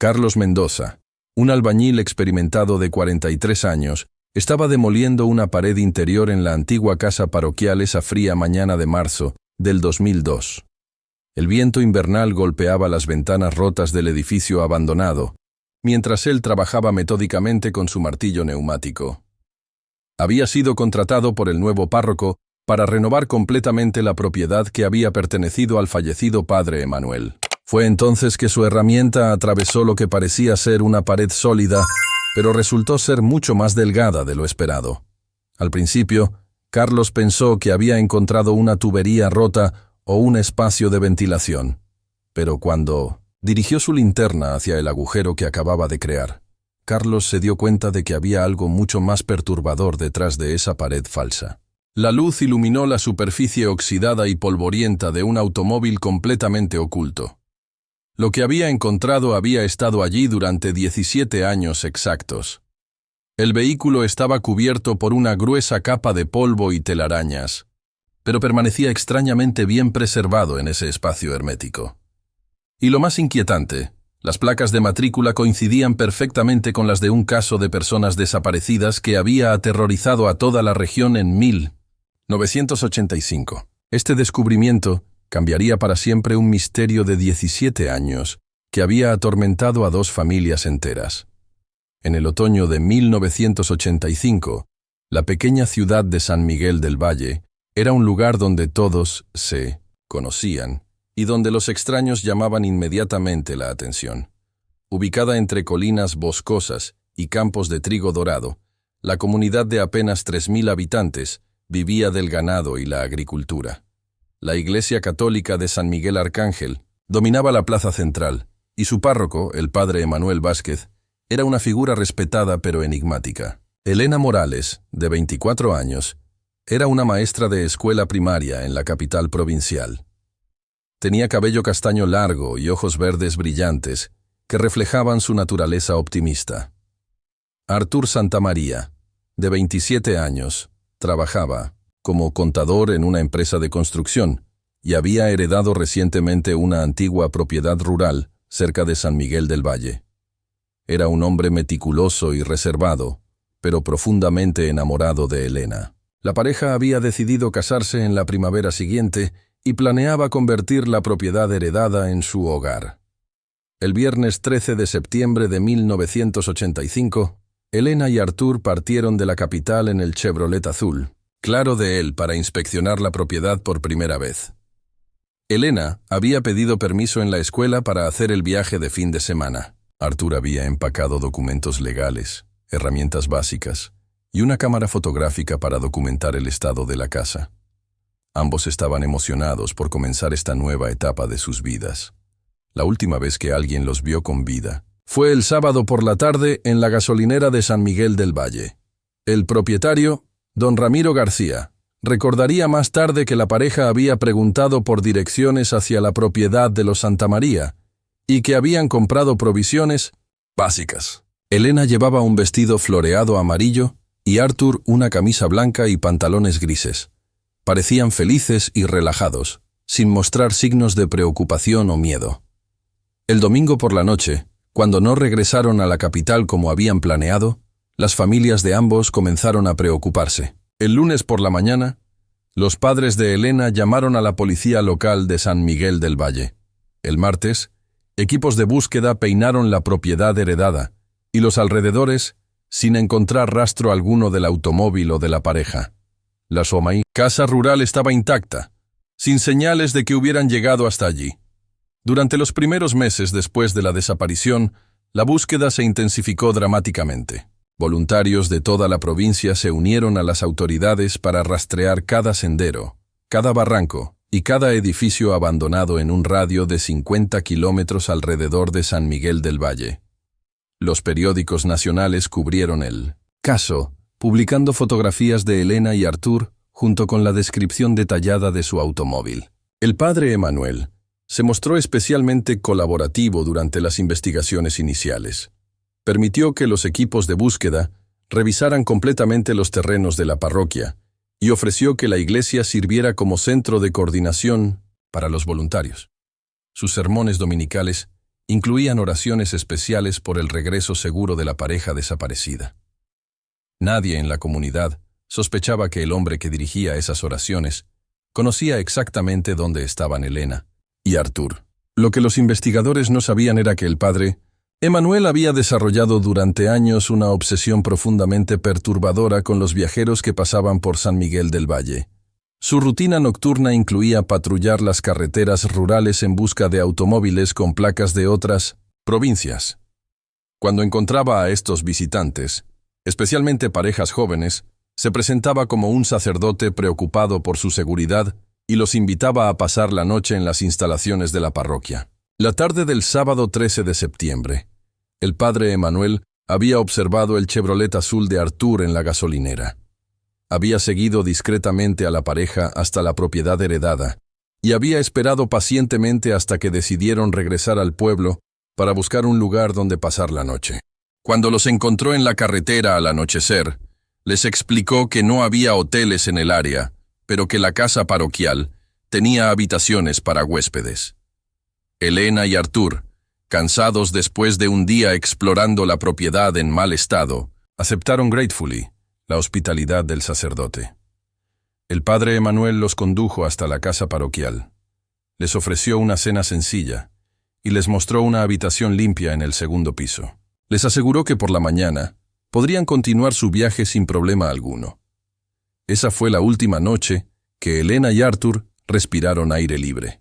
Carlos Mendoza, un albañil experimentado de 43 años, estaba demoliendo una pared interior en la antigua casa parroquial esa fría mañana de marzo del 2002. El viento invernal golpeaba las ventanas rotas del edificio abandonado, mientras él trabajaba metódicamente con su martillo neumático. Había sido contratado por el nuevo párroco para renovar completamente la propiedad que había pertenecido al fallecido padre Emanuel. Fue entonces que su herramienta atravesó lo que parecía ser una pared sólida, pero resultó ser mucho más delgada de lo esperado. Al principio, Carlos pensó que había encontrado una tubería rota o un espacio de ventilación, pero cuando dirigió su linterna hacia el agujero que acababa de crear, Carlos se dio cuenta de que había algo mucho más perturbador detrás de esa pared falsa. La luz iluminó la superficie oxidada y polvorienta de un automóvil completamente oculto. Lo que había encontrado había estado allí durante 17 años exactos. El vehículo estaba cubierto por una gruesa capa de polvo y telarañas, pero permanecía extrañamente bien preservado en ese espacio hermético. Y lo más inquietante, las placas de matrícula coincidían perfectamente con las de un caso de personas desaparecidas que había aterrorizado a toda la región en 1985. Este descubrimiento cambiaría para siempre un misterio de 17 años que había atormentado a dos familias enteras. En el otoño de 1985, la pequeña ciudad de San Miguel del Valle era un lugar donde todos se conocían y donde los extraños llamaban inmediatamente la atención. Ubicada entre colinas boscosas y campos de trigo dorado, la comunidad de apenas 3.000 habitantes vivía del ganado y la agricultura. La Iglesia Católica de San Miguel Arcángel dominaba la plaza central, y su párroco, el padre Emanuel Vázquez, era una figura respetada pero enigmática. Elena Morales, de 24 años, era una maestra de escuela primaria en la capital provincial. Tenía cabello castaño largo y ojos verdes brillantes que reflejaban su naturaleza optimista. Artur Santamaría, de 27 años, trabajaba como contador en una empresa de construcción y había heredado recientemente una antigua propiedad rural cerca de San Miguel del Valle. Era un hombre meticuloso y reservado, pero profundamente enamorado de Elena. La pareja había decidido casarse en la primavera siguiente y planeaba convertir la propiedad heredada en su hogar. El viernes 13 de septiembre de 1985, Elena y Artur partieron de la capital en el Chevrolet azul, claro de él, para inspeccionar la propiedad por primera vez. Elena había pedido permiso en la escuela para hacer el viaje de fin de semana. Artur había empacado documentos legales, herramientas básicas y una cámara fotográfica para documentar el estado de la casa. Ambos estaban emocionados por comenzar esta nueva etapa de sus vidas. La última vez que alguien los vio con vida fue el sábado por la tarde en la gasolinera de San Miguel del Valle. El propietario, don Ramiro García, recordaría más tarde que la pareja había preguntado por direcciones hacia la propiedad de los Santamaría y que habían comprado provisiones básicas. Elena llevaba un vestido floreado amarillo y Artur una camisa blanca y pantalones grises. Parecían felices y relajados, sin mostrar signos de preocupación o miedo. El domingo por la noche, cuando no regresaron a la capital como habían planeado, las familias de ambos comenzaron a preocuparse. El lunes por la mañana, los padres de Elena llamaron a la policía local de San Miguel del Valle. El martes, equipos de búsqueda peinaron la propiedad heredada y los alrededores sin encontrar rastro alguno del automóvil o de la pareja. La casa rural estaba intacta, sin señales de que hubieran llegado hasta allí. Durante los primeros meses después de la desaparición, la búsqueda se intensificó dramáticamente. Voluntarios de toda la provincia se unieron a las autoridades para rastrear cada sendero, cada barranco y cada edificio abandonado en un radio de 50 kilómetros alrededor de San Miguel del Valle. Los periódicos nacionales cubrieron el caso, publicando fotografías de Elena y Artur junto con la descripción detallada de su automóvil. El padre Emanuel se mostró especialmente colaborativo durante las investigaciones iniciales. Permitió que los equipos de búsqueda revisaran completamente los terrenos de la parroquia y ofreció que la iglesia sirviera como centro de coordinación para los voluntarios. Sus sermones dominicales incluían oraciones especiales por el regreso seguro de la pareja desaparecida. Nadie en la comunidad sospechaba que el hombre que dirigía esas oraciones conocía exactamente dónde estaban Elena y Artur. Lo que los investigadores no sabían era que el padre, Emanuel, había desarrollado durante años una obsesión profundamente perturbadora con los viajeros que pasaban por San Miguel del Valle. Su rutina nocturna incluía patrullar las carreteras rurales en busca de automóviles con placas de otras provincias. Cuando encontraba a estos visitantes, especialmente parejas jóvenes, se presentaba como un sacerdote preocupado por su seguridad y los invitaba a pasar la noche en las instalaciones de la parroquia. La tarde del sábado 13 de septiembre, el padre Emanuel había observado el Chevrolet azul de Artur en la gasolinera. Había seguido discretamente a la pareja hasta la propiedad heredada y había esperado pacientemente hasta que decidieron regresar al pueblo para buscar un lugar donde pasar la noche. Cuando los encontró en la carretera al anochecer, les explicó que no había hoteles en el área, pero que la casa parroquial tenía habitaciones para huéspedes. Elena y Artur, cansados después de un día explorando la propiedad en mal estado, aceptaron gratefully la hospitalidad del sacerdote. El padre Emanuel los condujo hasta la casa parroquial. Les ofreció una cena sencilla y les mostró una habitación limpia en el segundo piso. Les aseguró que por la mañana podrían continuar su viaje sin problema alguno. Esa fue la última noche que Elena y Artur respiraron aire libre.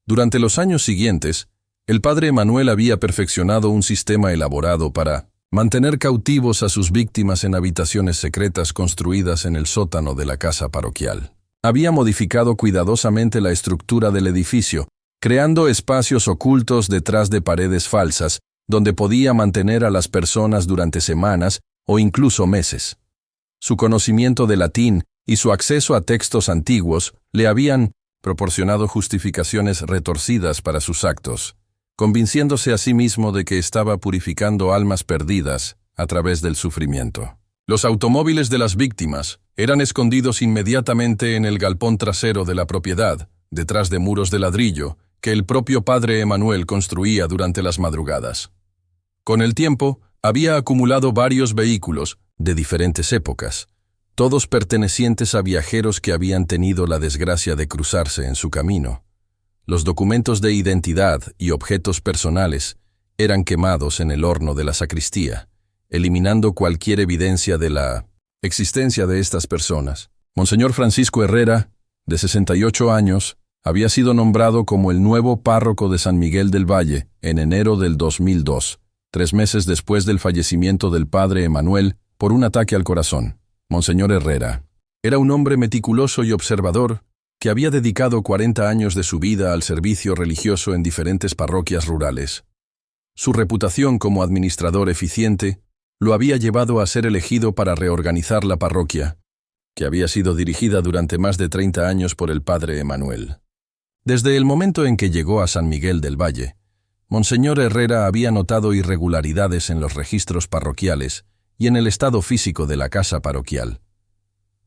Durante los años siguientes, el padre Emanuel había perfeccionado un sistema elaborado para mantener cautivos a sus víctimas en habitaciones secretas construidas en el sótano de la casa parroquial. Había modificado cuidadosamente la estructura del edificio, creando espacios ocultos detrás de paredes falsas, donde podía mantener a las personas durante semanas o incluso meses. Su conocimiento de latín y su acceso a textos antiguos le habían proporcionado justificaciones retorcidas para sus actos, convenciéndose a sí mismo de que estaba purificando almas perdidas a través del sufrimiento. Los automóviles de las víctimas eran escondidos inmediatamente en el galpón trasero de la propiedad, detrás de muros de ladrillo que el propio padre Emanuel construía durante las madrugadas. Con el tiempo, había acumulado varios vehículos de diferentes épocas, todos pertenecientes a viajeros que habían tenido la desgracia de cruzarse en su camino. Los documentos de identidad y objetos personales eran quemados en el horno de la sacristía, eliminando cualquier evidencia de la existencia de estas personas. Monseñor Francisco Herrera, de 68 años, había sido nombrado como el nuevo párroco de San Miguel del Valle en enero del 2002, 3 meses después del fallecimiento del padre Emanuel por un ataque al corazón. Monseñor Herrera era un hombre meticuloso y observador que había dedicado 40 años de su vida al servicio religioso en diferentes parroquias rurales. Su reputación como administrador eficiente lo había llevado a ser elegido para reorganizar la parroquia, que había sido dirigida durante más de 30 años por el padre Emanuel. Desde el momento en que llegó a San Miguel del Valle, Monseñor Herrera había notado irregularidades en los registros parroquiales y en el estado físico de la casa parroquial.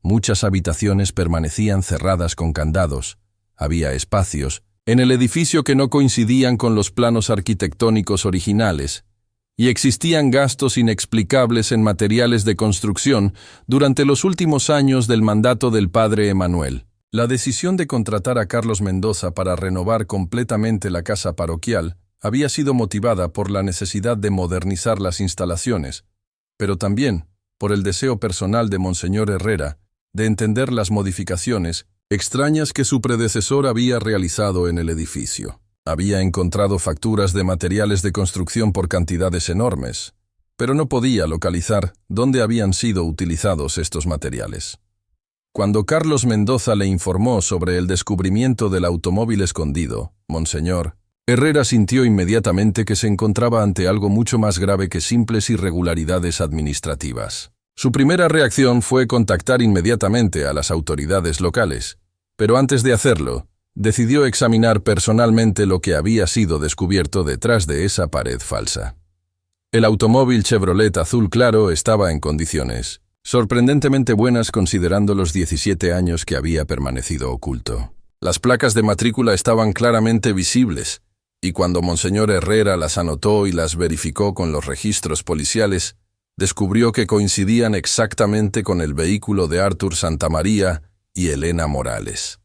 Muchas habitaciones permanecían cerradas con candados, había espacios en el edificio que no coincidían con los planos arquitectónicos originales, y existían gastos inexplicables en materiales de construcción durante los últimos años del mandato del padre Emanuel. La decisión de contratar a Carlos Mendoza para renovar completamente la casa parroquial había sido motivada por la necesidad de modernizar las instalaciones, pero también por el deseo personal de Monseñor Herrera de entender las modificaciones extrañas que su predecesor había realizado en el edificio. Había encontrado facturas de materiales de construcción por cantidades enormes, pero no podía localizar dónde habían sido utilizados estos materiales. Cuando Carlos Mendoza le informó sobre el descubrimiento del automóvil escondido, Monseñor Herrera sintió inmediatamente que se encontraba ante algo mucho más grave que simples irregularidades administrativas. Su primera reacción fue contactar inmediatamente a las autoridades locales, pero antes de hacerlo, decidió examinar personalmente lo que había sido descubierto detrás de esa pared falsa. El automóvil Chevrolet azul claro estaba en condiciones sorprendentemente buenas considerando los 17 años que había permanecido oculto. Las placas de matrícula estaban claramente visibles, y cuando Monseñor Herrera las anotó y las verificó con los registros policiales, descubrió que coincidían exactamente con el vehículo de Artur Santamaría y Elena Morales.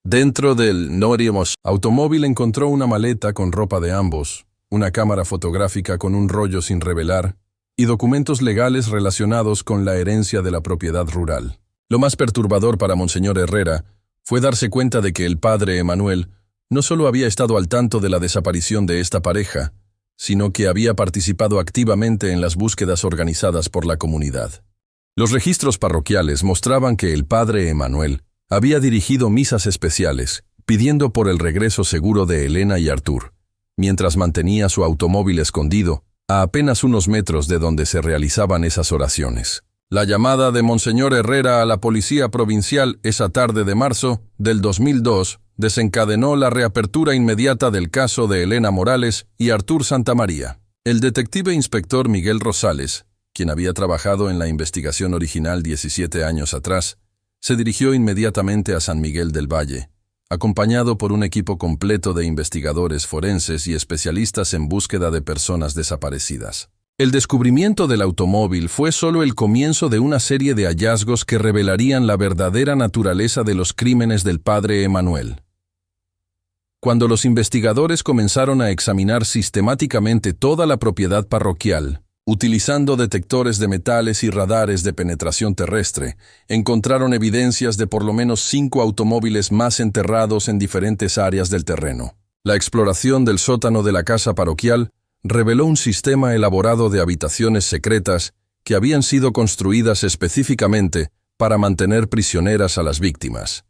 Dentro del Noremos automóvil encontró una maleta con ropa de ambos, una cámara fotográfica con un rollo sin revelar y documentos legales relacionados con la herencia de la propiedad rural. Lo más perturbador para Monseñor Herrera fue darse cuenta de que el padre Emanuel no solo había estado al tanto de la desaparición de esta pareja, sino que había participado activamente en las búsquedas organizadas por la comunidad. Los registros parroquiales mostraban que el padre Emanuel había dirigido misas especiales, pidiendo por el regreso seguro de Elena y Artur, mientras mantenía su automóvil escondido a apenas unos metros de donde se realizaban esas oraciones. La llamada de Monseñor Herrera a la Policía Provincial esa tarde de marzo del 2002 desencadenó la reapertura inmediata del caso de Elena Morales y Artur Santamaría. El detective inspector Miguel Rosales, quien había trabajado en la investigación original 17 años atrás, se dirigió inmediatamente a San Miguel del Valle, acompañado por un equipo completo de investigadores forenses y especialistas en búsqueda de personas desaparecidas. El descubrimiento del automóvil fue solo el comienzo de una serie de hallazgos que revelarían la verdadera naturaleza de los crímenes del padre Emanuel. Cuando los investigadores comenzaron a examinar sistemáticamente toda la propiedad parroquial, utilizando detectores de metales y radares de penetración terrestre, encontraron evidencias de por lo menos 5 automóviles más enterrados en diferentes áreas del terreno. La exploración del sótano de la casa parroquial reveló un sistema elaborado de habitaciones secretas que habían sido construidas específicamente para mantener prisioneras a las víctimas.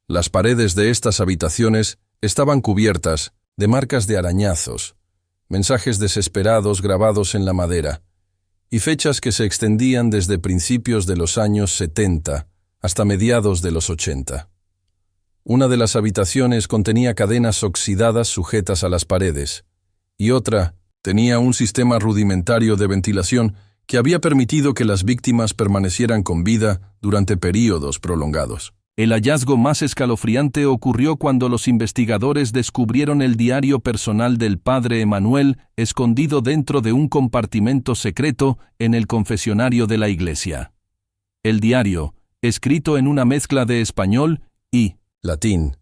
Las paredes de estas habitaciones estaban cubiertas de marcas de arañazos, mensajes desesperados grabados en la madera, y fechas que se extendían desde principios de los años 70 hasta mediados de los 80. Una de las habitaciones contenía cadenas oxidadas sujetas a las paredes, y otra tenía un sistema rudimentario de ventilación que había permitido que las víctimas permanecieran con vida durante períodos prolongados. El hallazgo más escalofriante ocurrió cuando los investigadores descubrieron el diario personal del padre Emanuel escondido dentro de un compartimento secreto en el confesionario de la iglesia. El diario, escrito en una mezcla de español y latín,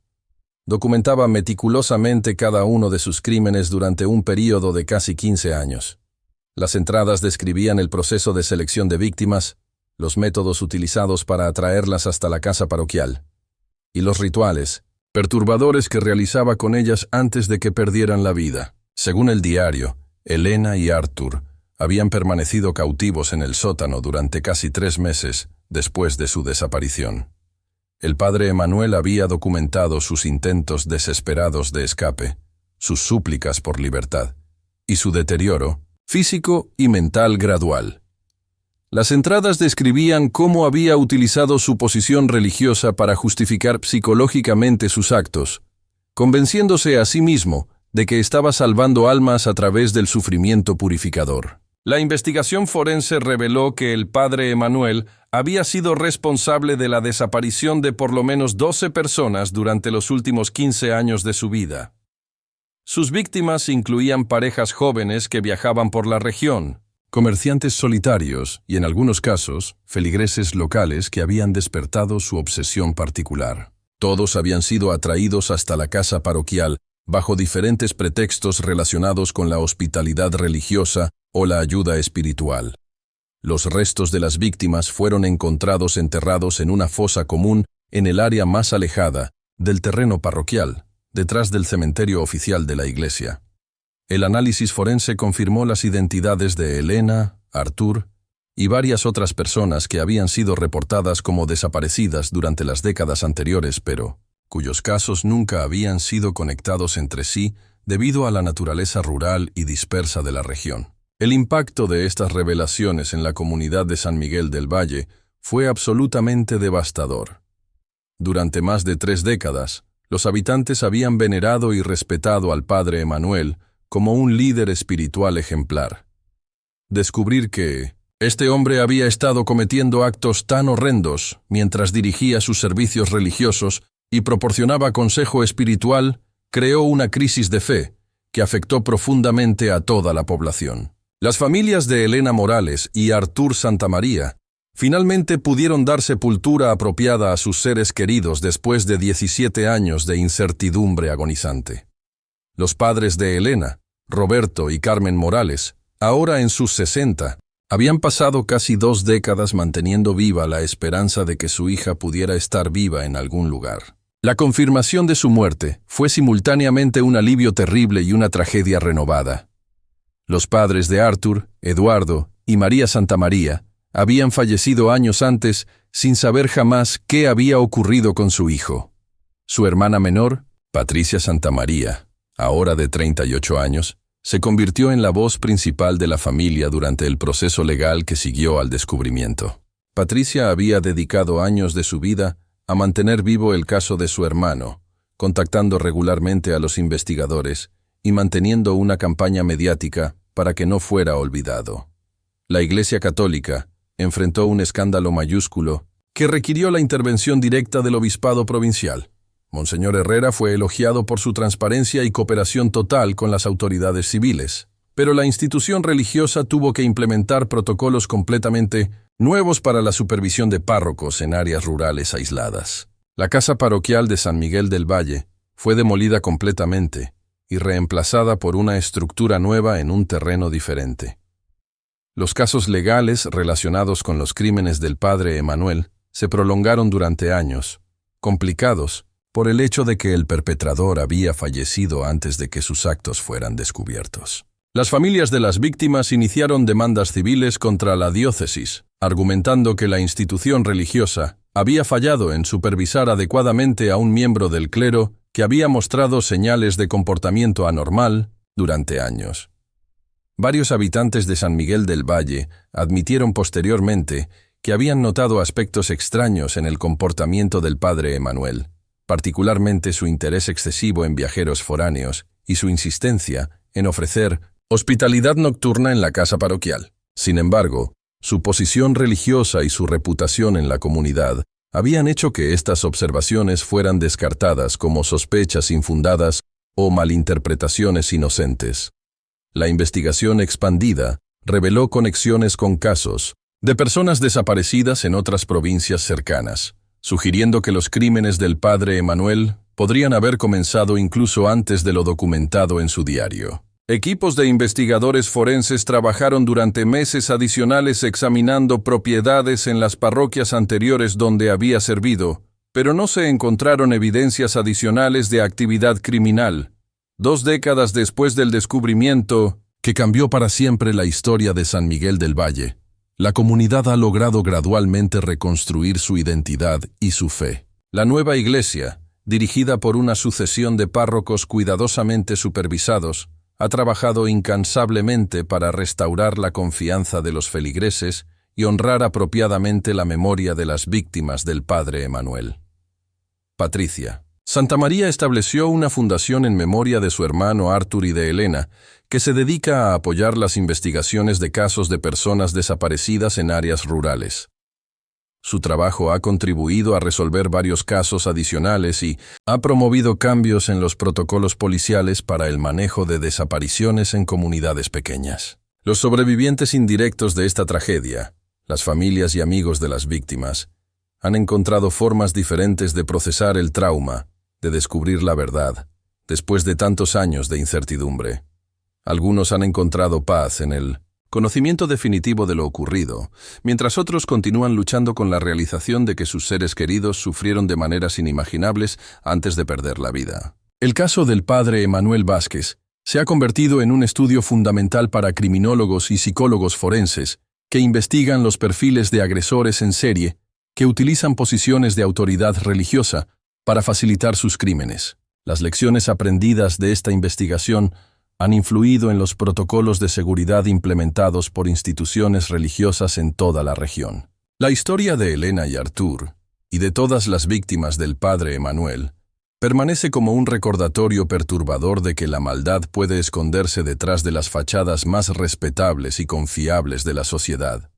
documentaba meticulosamente cada uno de sus crímenes durante un período de casi 15 años. Las entradas describían el proceso de selección de víctimas, los métodos utilizados para atraerlas hasta la casa parroquial, y los rituales perturbadores que realizaba con ellas antes de que perdieran la vida. Según el diario, Elena y Artur habían permanecido cautivos en el sótano durante casi 3 meses después de su desaparición. El padre Emanuel había documentado sus intentos desesperados de escape, sus súplicas por libertad, y su deterioro físico y mental gradual. Las entradas describían cómo había utilizado su posición religiosa para justificar psicológicamente sus actos, convenciéndose a sí mismo de que estaba salvando almas a través del sufrimiento purificador. La investigación forense reveló que el padre Emanuel había sido responsable de la desaparición de por lo menos 12 personas durante los últimos 15 años de su vida. Sus víctimas incluían parejas jóvenes que viajaban por la región, comerciantes solitarios y, en algunos casos, feligreses locales que habían despertado su obsesión particular. Todos habían sido atraídos hasta la casa parroquial bajo diferentes pretextos relacionados con la hospitalidad religiosa o la ayuda espiritual. Los restos de las víctimas fueron encontrados enterrados en una fosa común en el área más alejada del terreno parroquial, detrás del cementerio oficial de la iglesia. El análisis forense confirmó las identidades de Elena, Artur y varias otras personas que habían sido reportadas como desaparecidas durante las décadas anteriores, pero cuyos casos nunca habían sido conectados entre sí debido a la naturaleza rural y dispersa de la región. El impacto de estas revelaciones en la comunidad de San Miguel del Valle fue absolutamente devastador. Durante más de 3 décadas, los habitantes habían venerado y respetado al padre Emanuel como un líder espiritual ejemplar. Descubrir que este hombre había estado cometiendo actos tan horrendos mientras dirigía sus servicios religiosos y proporcionaba consejo espiritual creó una crisis de fe que afectó profundamente a toda la población. Las familias de Elena Morales y Artur Santamaría finalmente pudieron dar sepultura apropiada a sus seres queridos después de 17 años de incertidumbre agonizante. Los padres de Elena, Roberto y Carmen Morales, ahora en sus 60, habían pasado casi 2 décadas manteniendo viva la esperanza de que su hija pudiera estar viva en algún lugar. La confirmación de su muerte fue simultáneamente un alivio terrible y una tragedia renovada. Los padres de Artur, Eduardo y María Santamaría habían fallecido años antes sin saber jamás qué había ocurrido con su hijo. Su hermana menor, Patricia Santamaría, ahora de 38 años, se convirtió en la voz principal de la familia durante el proceso legal que siguió al descubrimiento. Patricia había dedicado años de su vida a mantener vivo el caso de su hermano, contactando regularmente a los investigadores y manteniendo una campaña mediática para que no fuera olvidado. La Iglesia Católica enfrentó un escándalo mayúsculo que requirió la intervención directa del obispado provincial. Monseñor Herrera fue elogiado por su transparencia y cooperación total con las autoridades civiles, pero la institución religiosa tuvo que implementar protocolos completamente nuevos para la supervisión de párrocos en áreas rurales aisladas. La casa parroquial de San Miguel del Valle fue demolida completamente y reemplazada por una estructura nueva en un terreno diferente. Los casos legales relacionados con los crímenes del padre Emanuel se prolongaron durante años, complicados por el hecho de que el perpetrador había fallecido antes de que sus actos fueran descubiertos. Las familias de las víctimas iniciaron demandas civiles contra la diócesis, argumentando que la institución religiosa había fallado en supervisar adecuadamente a un miembro del clero que había mostrado señales de comportamiento anormal durante años. Varios habitantes de San Miguel del Valle admitieron posteriormente que habían notado aspectos extraños en el comportamiento del padre Emanuel, particularmente su interés excesivo en viajeros foráneos y su insistencia en ofrecer hospitalidad nocturna en la casa parroquial. Sin embargo, su posición religiosa y su reputación en la comunidad habían hecho que estas observaciones fueran descartadas como sospechas infundadas o malinterpretaciones inocentes. La investigación expandida reveló conexiones con casos de personas desaparecidas en otras provincias cercanas, sugiriendo que los crímenes del padre Emanuel podrían haber comenzado incluso antes de lo documentado en su diario. Equipos de investigadores forenses trabajaron durante meses adicionales examinando propiedades en las parroquias anteriores donde había servido, pero no se encontraron evidencias adicionales de actividad criminal. 2 décadas después del descubrimiento, que cambió para siempre la historia de San Miguel del Valle, la comunidad ha logrado gradualmente reconstruir su identidad y su fe. La nueva iglesia, dirigida por una sucesión de párrocos cuidadosamente supervisados, ha trabajado incansablemente para restaurar la confianza de los feligreses y honrar apropiadamente la memoria de las víctimas del padre Emanuel. Patricia. Santamaría estableció una fundación en memoria de su hermano Artur y de Elena, que se dedica a apoyar las investigaciones de casos de personas desaparecidas en áreas rurales. Su trabajo ha contribuido a resolver varios casos adicionales y ha promovido cambios en los protocolos policiales para el manejo de desapariciones en comunidades pequeñas. Los sobrevivientes indirectos de esta tragedia, las familias y amigos de las víctimas, han encontrado formas diferentes de procesar el trauma, de descubrir la verdad, después de tantos años de incertidumbre. Algunos han encontrado paz en el conocimiento definitivo de lo ocurrido, mientras otros continúan luchando con la realización de que sus seres queridos sufrieron de maneras inimaginables antes de perder la vida. El caso del padre Emanuel Vázquez se ha convertido en un estudio fundamental para criminólogos y psicólogos forenses que investigan los perfiles de agresores en serie que utilizan posiciones de autoridad religiosa para facilitar sus crímenes. Las lecciones aprendidas de esta investigación han influido en los protocolos de seguridad implementados por instituciones religiosas en toda la región. La historia de Elena y Artur, y de todas las víctimas del padre Emanuel, permanece como un recordatorio perturbador de que la maldad puede esconderse detrás de las fachadas más respetables y confiables de la sociedad.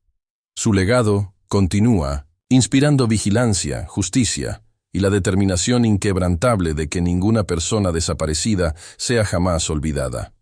Su legado continúa, inspirando vigilancia, justicia y la determinación inquebrantable de que ninguna persona desaparecida sea jamás olvidada.